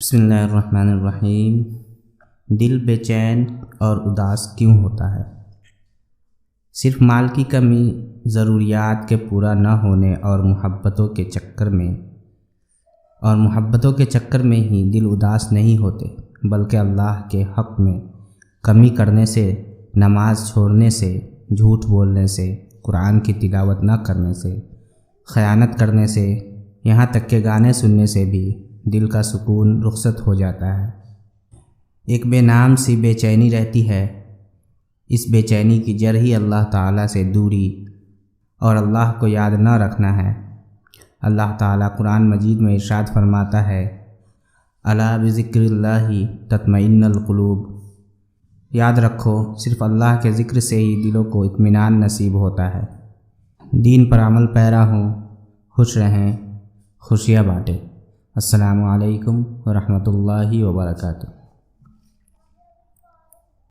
بسم اللہ الرحمن الرحیم۔ دل بے چین اور اداس کیوں ہوتا ہے؟ صرف مال کی کمی، ضروریات کے پورا نہ ہونے اور محبتوں کے چکر میں ہی دل اداس نہیں ہوتے، بلکہ اللہ کے حق میں کمی کرنے سے، نماز چھوڑنے سے، جھوٹ بولنے سے، قرآن کی تلاوت نہ کرنے سے، خیانت کرنے سے، یہاں تک کہ گانے سننے سے بھی دل کا سکون رخصت ہو جاتا ہے۔ ایک بے نام سی بے چینی رہتی ہے۔ اس بے چینی کی جڑ ہی اللہ تعالیٰ سے دوری اور اللہ کو یاد نہ رکھنا ہے۔ اللہ تعالیٰ قرآن مجید میں ارشاد فرماتا ہے، الا بذکر اللہ تطمئن القلوب۔ یاد رکھو، صرف اللہ کے ذکر سے ہی دلوں کو اطمینان نصیب ہوتا ہے۔ دین پر عمل پیرا ہوں، خوش رہیں، خوشیاں بانٹیں۔ السلام علیکم ورحمۃ اللہ وبرکاتہ۔